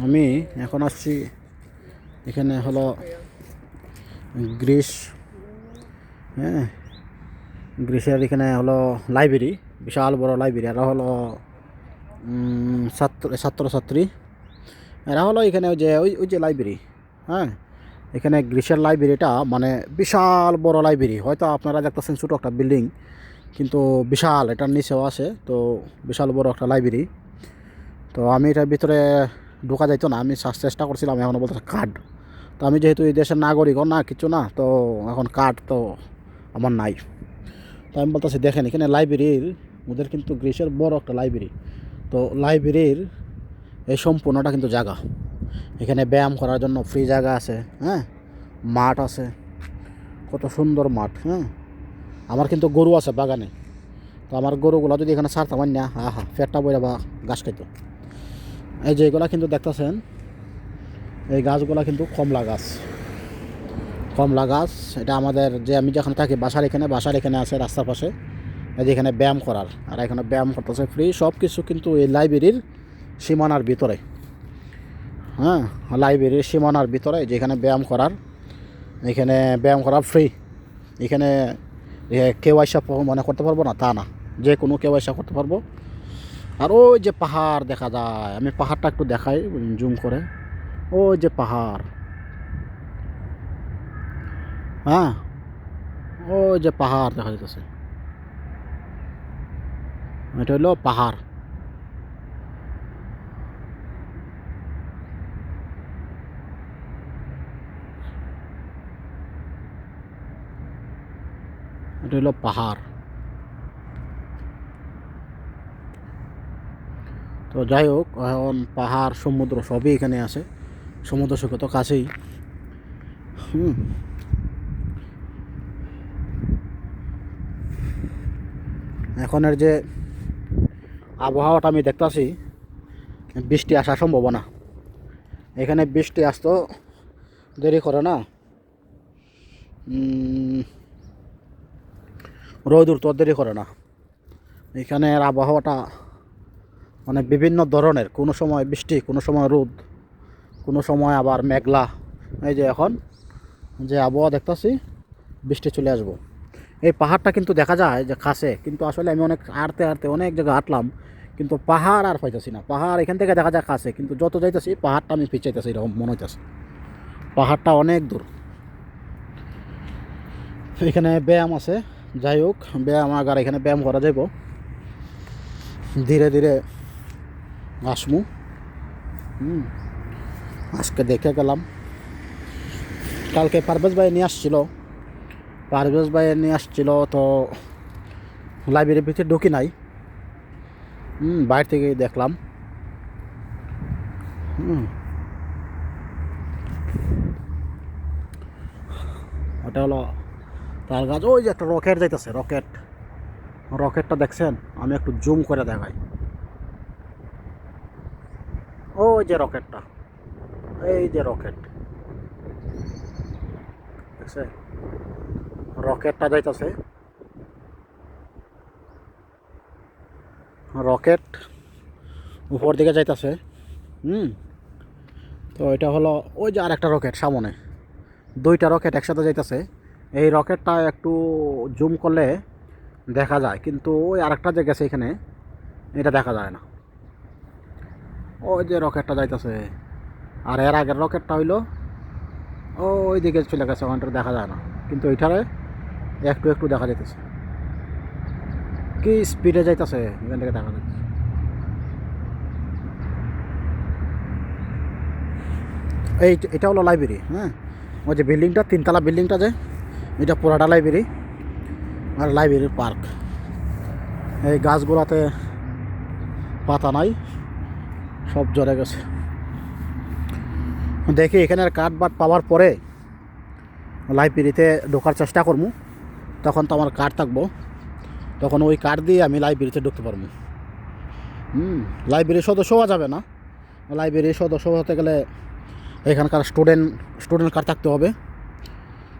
আমি এখন আসছি এখানে হলো গ্রিস। হ্যাঁ, গ্রিসের এখানে হলো লাইব্রেরি, বিশাল বড় লাইব্রেরি। এরা হলো ছাত্রছাত্রী। এরা হলো এখানে ওই যে ওই যে লাইব্রেরি। হ্যাঁ, এখানে গ্রিসের লাইব্রেরিটা মানে বিশাল বড় লাইব্রেরি। হয়তো আপনারা দেখতেছেন ছোটো একটা বিল্ডিং, কিন্তু বিশাল, এটার নিচেও আছে। তো বিশাল বড় একটা লাইব্রেরি। তো আমি এটার ভিতরে ঢোকা যাইতো না, আমি চেষ্টা করছিলাম, এখন বলতে কার্ড। তো আমি যেহেতু এই দেশের নাগরিকও না, কিছু না, তো এখন কার্ড তো আমার নাই। তো আমি বলতেছি দেখেন এখানে লাইব্রেরির ওদের কিন্তু গ্রিসের বড় একটা লাইব্রেরি। তো লাইব্রেরির এই সম্পূর্ণটা কিন্তু জায়গা, এখানে ব্যায়াম করার জন্য ফ্রি জায়গা আছে। হ্যাঁ, মাঠ আছে, কত সুন্দর মাঠ। হ্যাঁ, আমার কিন্তু গরু আছে বাগানে। তো আমার গরুগুলো যদি এখানে ছাড়তাম না, ফেটটা বইরা বা ঘাস খাইতো। এই যে এগুলা কিন্তু দেখতেছেন, এই গাছগুলা কিন্তু কমলা গাছ। কমলা গাছ, এটা আমাদের যে আমি যেখানে থাকি বাসার এখানে আছে রাস্তার পাশে। এই যে এখানে ব্যায়াম করার, আর এখানে ব্যায়াম করতেছে ফ্রি, সব কিছু কিন্তু এই লাইব্রেরির সীমানার ভিতরে। হ্যাঁ, লাইব্রেরির সীমানার ভিতরে যেখানে ব্যায়াম করার, এখানে ব্যায়াম করা ফ্রি। এখানে কেউ আইসা মনে করতে পারবো না তা না, যে কোনো কেউ আইসা করতে পারবো। আর ওই যে পাহাড় দেখা যায়, আমি পাহাড়টা একটু দেখাই জুম করে। ওই যে পাহাড়, হ্যাঁ, ওই যে পাহাড় দেখা যাচ্ছে, এটা হলো পাহাড়। এটা হলো পাহাড়। তো যাই হোক, এখন পাহাড় সমুদ্র সবই এখানে আছে, সমুদ্র সৈকত কাছেই। হুম, এখনের যে আবহাওয়াটা আমি দেখতাছি, বৃষ্টি আসার সম্ভাবনা। এখানে বৃষ্টি আসতো দেরি করে না, রোদ উঠতে দেরি করে না। এখানের আবহাওয়াটা মানে বিভিন্ন ধরনের, কোনো সময় বৃষ্টি, কোনো সময় রোদ, কোনো সময় আবার মেঘলা। এই যে এখন যে আবহাওয়া দেখতেছি, বৃষ্টি চলে আসবো। এই পাহাড়টা কিন্তু দেখা যায় যে কাছে, কিন্তু আসলে আমি অনেক হাঁটতে হাঁটতে অনেক জায়গায় হাঁটলাম, কিন্তু পাহাড় আর পাইতেছি না। পাহাড় এখান থেকে দেখা যায় কাছে, কিন্তু যত যাইতেছি পাহাড়টা আমি পিছাইতেছি, এরকম মনে হইতেছে পাহাড়টা অনেক দূর। এখানে ব্যায়াম আছে, যাই হোক ব্যায়াম আগার এখানে ব্যায়াম করা যাইব, ধীরে ধীরে আসমু। আজকে দেখে গেলাম, কালকে পারভেজ ভাই নিয়ে আসছিল। তো লাইব্রেরির ভিতরে ঢুকি নাই, বাইরে থেকে দেখলাম। ওটা হলো তার গাছ। ওই যে একটা রকেট যাইতেছে, রকেটটা দেখছেন? আমি একটু জুম করে দেখাই। ওই যে রকেটটা, এই যে রকেট দেখছে, রকেটটা যাইতেছে, রকেট উপর দিকে যাইতেছে। তো এটা হলো ওই যে আর একটা রকেট সামনে, দুইটা রকেট একসাথে যাইতেছে। এই রকেটটা একটু জুম করলে দেখা যায়, কিন্তু ওই আরেকটা যে গেছে এখানে, এটা দেখা যায় না। ওই যে রকেটটা যাইতেছে, আর এর আগের রকেটটা হইলো ওই দিকে চলে গেছে, ওখানটা দেখা যায় না, কিন্তু ওইটারে একটু একটু দেখা যাইতেছে। কি স্পিডে যাইতেছে, এখান থেকে দেখা যাচ্ছে। এটা হলো লাইব্রেরি। হ্যাঁ, ওই যে বিল্ডিংটা, তিনতলা বিল্ডিংটা, যে এটা পুরাটা লাইব্রেরি, আর লাইব্রেরির পার্ক। এই গাছগুলোতে পাতা নাই, সব ঝরে গেছে। দেখি এখানের কাঠ বাট পাওয়ার পরে লাইব্রেরিতে ঢোকার চেষ্টা করবো। তখন তো আমার কার্ড থাকবো, তখন ওই কার্ড দিয়ে আমি লাইব্রেরিতে ঢুকতে পারবো। লাইব্রেরির সদস্য হওয়া যাবে না। লাইব্রেরির সদস্য হতে গেলে এখানকার স্টুডেন্ট কার্ড থাকতে হবে,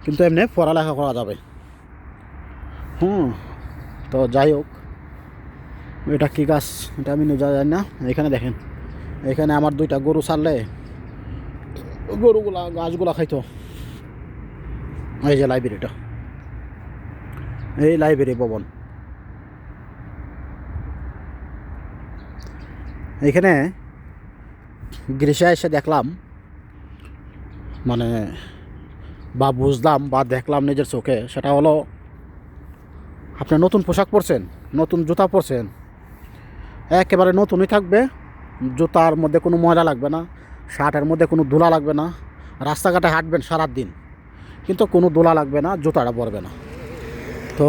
কিন্তু এমনি পড়ালেখা করা যাবে। তো যাই হোক, এটা কী গাছ এটা আমি জানি না। এখানে দেখেন এখানে আমার 2টা গরু ছাড়লে গরুগুলা গাছগুলা খাইতো। এই যে লাইব্রেরিটা, এই লাইব্রেরি ভবন। এখানে গ্রীষ্মে এসে দেখলাম, মানে বা বুঝলাম বা দেখলাম নিজের চোখে, সেটা হলো আপনি নতুন পোশাক পরছেন, নতুন জুতা পরছেন, একেবারে নতুনই থাকবে, জুতার মধ্যে কোনো ময়লা লাগবে না, শার্টের মধ্যে কোনো ধুলা লাগবে না, রাস্তাঘাটে হাঁটবেন সারাদিন কিন্তু কোনো ধুলা লাগবে না, জুতাটা পরবে না। তো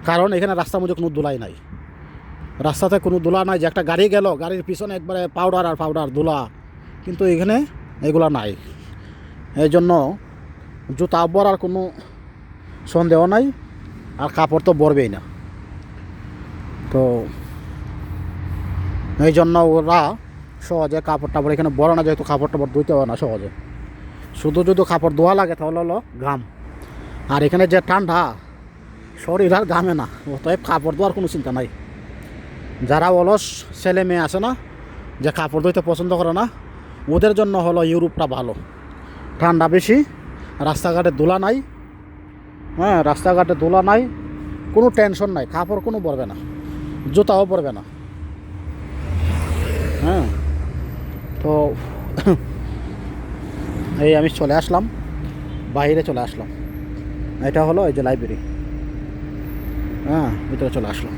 কারণ এখানে রাস্তার মধ্যে কোনো ধুলাই নাই, রাস্তাতে কোনো ধুলা নাই, যে একটা গাড়ি গেল গাড়ির পিছনে একবারে পাউডার আর পাউডার ধুলা, কিন্তু এখানে এগুলো নাই। এই জন্য জুতা পরার কোনো সন্দেহ নাই, আর কাপড় তো পরবেই না। তো এই জন্য ওরা সহজে কাপড় টাপড় এখানে বড় না, যেহেতু কাপড় টাপড় ধুইতে হয় না সহজে, শুধু যদি কাপড় ধোয়া লাগে তাহলে হলো ঘাম, আর এখানে যে ঠান্ডা শরীর আর ঘামে না, অতএব কাপড় ধোয়ার কোনো চিন্তা নাই। যারা অলস ছেলে মেয়ে আছে না, যে কাপড় ধুইতে পছন্দ করে না, ওদের জন্য হলো ইউরোপটা ভালো। ঠান্ডা বেশি, রাস্তাঘাটে ধুলা নাই, হ্যাঁ রাস্তাঘাটে ধুলা নাই, কোনো টেনশন নাই, কাপড় কোনো পরবে না, জুতাও পরবে না। হ্যাঁ, তো এই আমি চলে আসলাম, বাইরে চলে আসলাম। এটা হলো এই যে লাইব্রেরি, হ্যাঁ ভিতরে চলে আসলাম।